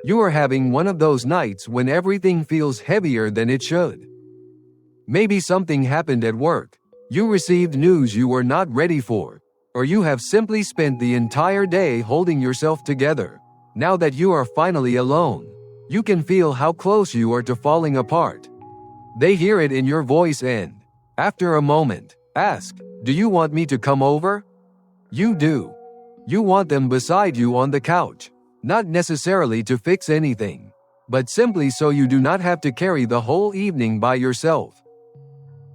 You are having one of those nights when everything feels heavier than it should. Maybe something happened at work, you received news you were not ready for, or you have simply spent the entire day holding yourself together. Now that you are finally alone, you can feel how close you are to falling apart. They hear it in your voice and, after a moment, ask, "Do you want me to come over?" You do. You want them beside you on the couch, not necessarily to fix anything, but simply so you do not have to carry the whole evening by yourself.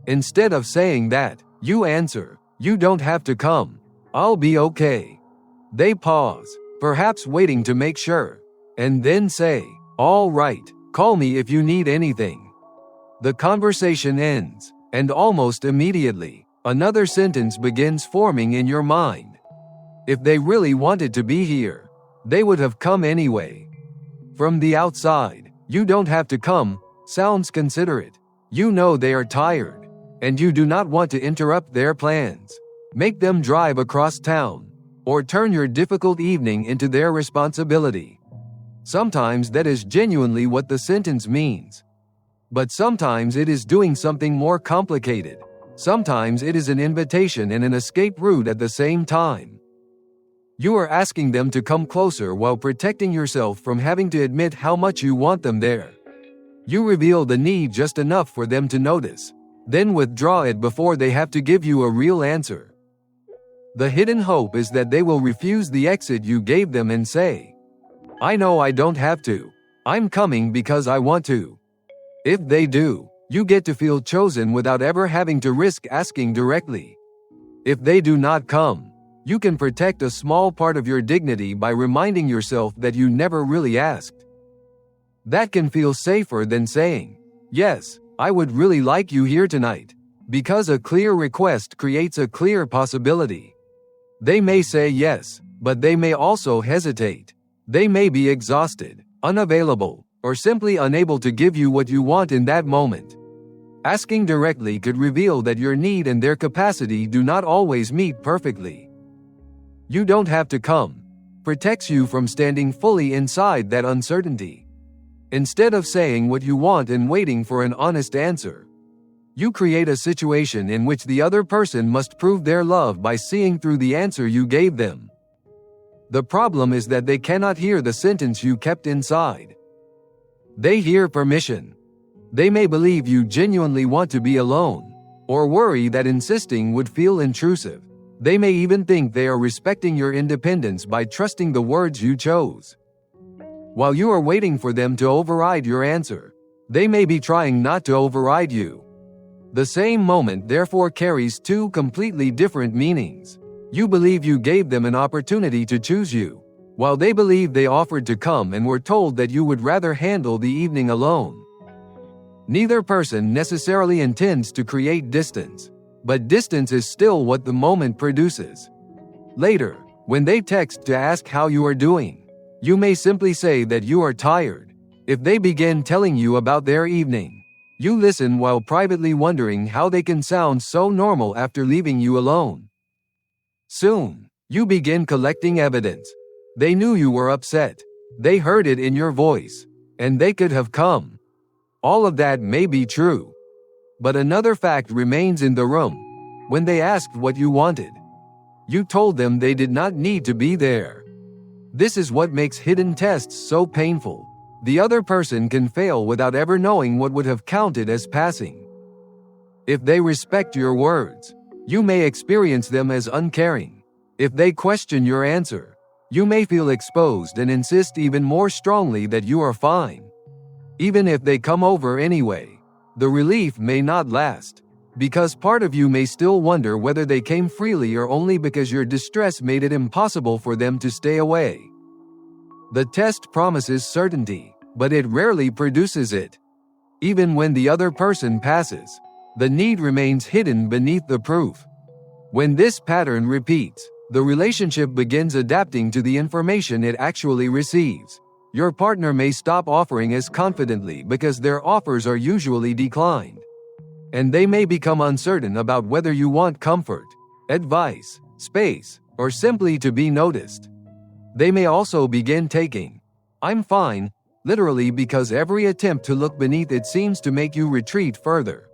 Instead of saying that, you answer, "You don't have to come. I'll be okay." They pause, perhaps waiting to make sure, and then say, "All right, call me if you need anything." The conversation ends, and almost immediately, another sentence begins forming in your mind. If they really wanted to be here, they would have come anyway. From the outside, "You don't have to come" sounds considerate. You know they are tired, and you do not want to interrupt their plans, make them drive across town, or turn your difficult evening into their responsibility. Sometimes that is genuinely what the sentence means. But sometimes it is doing something more complicated. Sometimes it is an invitation and an escape route at the same time. You are asking them to come closer while protecting yourself from having to admit how much you want them there. You reveal the need just enough for them to notice, then withdraw it before they have to give you a real answer. The hidden hope is that they will refuse the exit you gave them and say, "I know I don't have to. I'm coming because I want to." If they do, you get to feel chosen without ever having to risk asking directly. If they do not come, you can protect a small part of your dignity by reminding yourself that you never really asked. That can feel safer than saying, "Yes, I would really like you here tonight," because a clear request creates a clear possibility. They may say yes, but they may also hesitate. They may be exhausted, unavailable, or simply unable to give you what you want in that moment. Asking directly could reveal that your need and their capacity do not always meet perfectly. "You don't have to come" protects you from standing fully inside that uncertainty. Instead of saying what you want and waiting for an honest answer, you create a situation in which the other person must prove their love by seeing through the answer you gave them. The problem is that they cannot hear the sentence you kept inside. They hear permission. They may believe you genuinely want to be alone, or worry that insisting would feel intrusive. They may even think they are respecting your independence by trusting the words you chose. While you are waiting for them to override your answer, they may be trying not to override you. The same moment therefore carries two completely different meanings. You believe you gave them an opportunity to choose you, while they believe they offered to come and were told that you would rather handle the evening alone. Neither person necessarily intends to create distance, but distance is still what the moment produces. Later, when they text to ask how you are doing, you may simply say that you are tired. If they begin telling you about their evening, you listen while privately wondering how they can sound so normal after leaving you alone. Soon, you begin collecting evidence. They knew you were upset. They heard it in your voice, and they could have come. All of that may be true. But another fact remains in the room. When they asked what you wanted, you told them they did not need to be there. This is what makes hidden tests so painful. The other person can fail without ever knowing what would have counted as passing. If they respect your words, you may experience them as uncaring. If they question your answer, you may feel exposed and insist even more strongly that you are fine. Even if they come over anyway, the relief may not last, because part of you may still wonder whether they came freely or only because your distress made it impossible for them to stay away. The test promises certainty, but it rarely produces it. Even when the other person passes, the need remains hidden beneath the proof. When this pattern repeats, the relationship begins adapting to the information it actually receives. Your partner may stop offering as confidently because their offers are usually declined. And they may become uncertain about whether you want comfort, advice, space, or simply to be noticed. They may also begin taking "I'm fine" literally because every attempt to look beneath it seems to make you retreat further.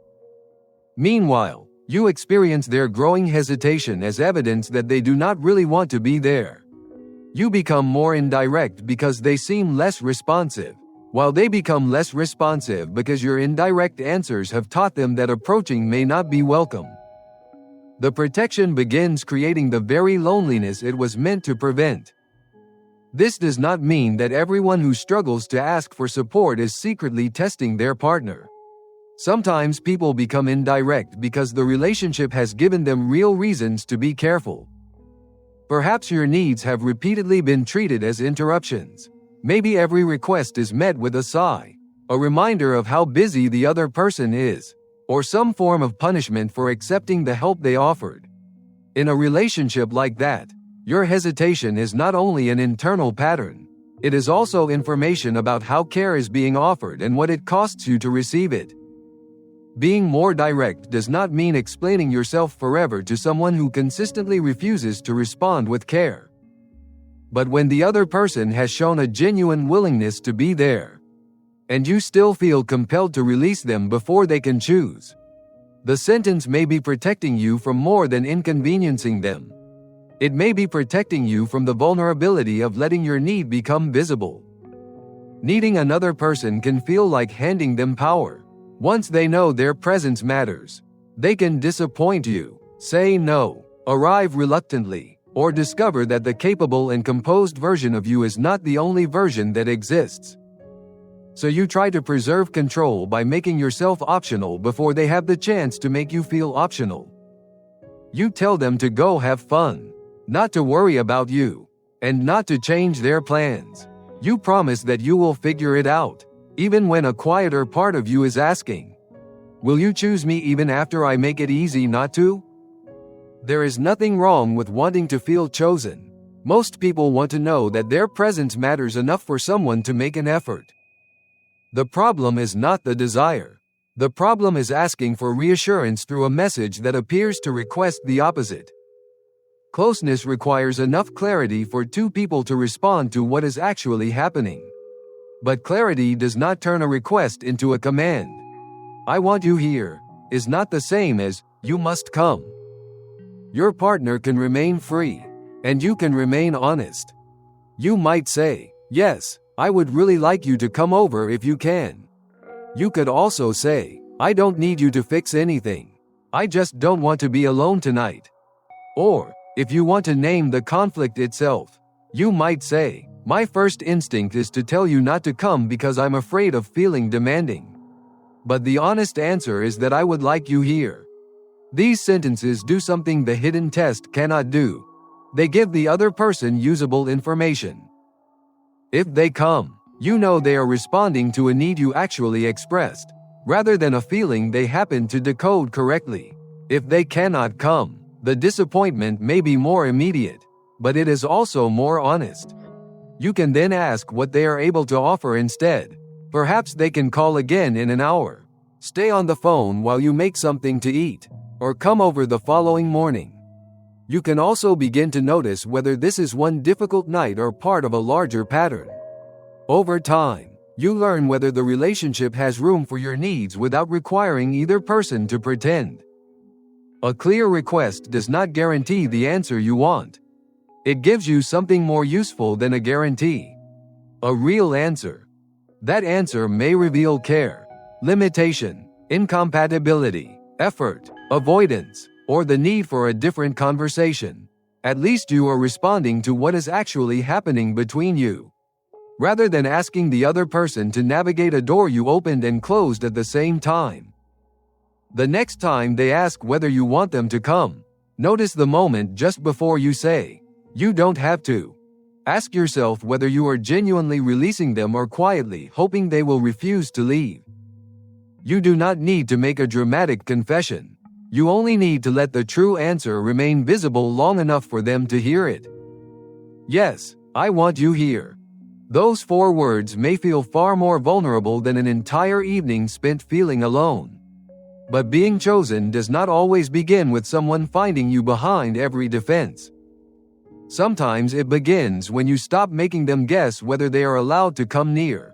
Meanwhile, you experience their growing hesitation as evidence that they do not really want to be there. You become more indirect because they seem less responsive, while they become less responsive because your indirect answers have taught them that approaching may not be welcome. The protection begins creating the very loneliness it was meant to prevent. This does not mean that everyone who struggles to ask for support is secretly testing their partner. Sometimes people become indirect because the relationship has given them real reasons to be careful. Perhaps your needs have repeatedly been treated as interruptions. Maybe every request is met with a sigh, a reminder of how busy the other person is, or some form of punishment for accepting the help they offered. In a relationship like that, your hesitation is not only an internal pattern, it is also information about how care is being offered and what it costs you to receive it. Being more direct does not mean explaining yourself forever to someone who consistently refuses to respond with care. But when the other person has shown a genuine willingness to be there, and you still feel compelled to release them before they can choose, the sentence may be protecting you from more than inconveniencing them. It may be protecting you from the vulnerability of letting your need become visible. Needing another person can feel like handing them power. Once they know their presence matters, they can disappoint you, say no, arrive reluctantly, or discover that the capable and composed version of you is not the only version that exists. So you try to preserve control by making yourself optional before they have the chance to make you feel optional. You tell them to go have fun, not to worry about you, and not to change their plans. You promise that you will figure it out, even when a quieter part of you is asking, "Will you choose me even after I make it easy not to?" There is nothing wrong with wanting to feel chosen. Most people want to know that their presence matters enough for someone to make an effort. The problem is not the desire. The problem is asking for reassurance through a message that appears to request the opposite. Closeness requires enough clarity for two people to respond to what is actually happening. But clarity does not turn a request into a command. "I want you here" is not the same as "you must come." Your partner can remain free, and you can remain honest. You might say, "Yes, I would really like you to come over if you can." You could also say, "I don't need you to fix anything. I just don't want to be alone tonight." Or, if you want to name the conflict itself, you might say, "My first instinct is to tell you not to come because I'm afraid of feeling demanding. But the honest answer is that I would like you here." These sentences do something the hidden test cannot do. They give the other person usable information. If they come, you know they are responding to a need you actually expressed, rather than a feeling they happen to decode correctly. If they cannot come, the disappointment may be more immediate, but it is also more honest. You can then ask what they are able to offer instead. Perhaps they can call again in an hour, stay on the phone while you make something to eat, or come over the following morning. You can also begin to notice whether this is one difficult night or part of a larger pattern. Over time, you learn whether the relationship has room for your needs without requiring either person to pretend. A clear request does not guarantee the answer you want. It gives you something more useful than a guarantee. A real answer. That answer may reveal care, limitation, incompatibility, effort, avoidance, or the need for a different conversation. At least you are responding to what is actually happening between you, rather than asking the other person to navigate a door you opened and closed at the same time. The next time they ask whether you want them to come, notice the moment just before you say, "You don't have to." Ask yourself whether you are genuinely releasing them or quietly hoping they will refuse to leave. You do not need to make a dramatic confession. You only need to let the true answer remain visible long enough for them to hear it. "Yes, I want you here." Those 4 words may feel far more vulnerable than an entire evening spent feeling alone. But being chosen does not always begin with someone finding you behind every defense. Sometimes it begins when you stop making them guess whether they are allowed to come near.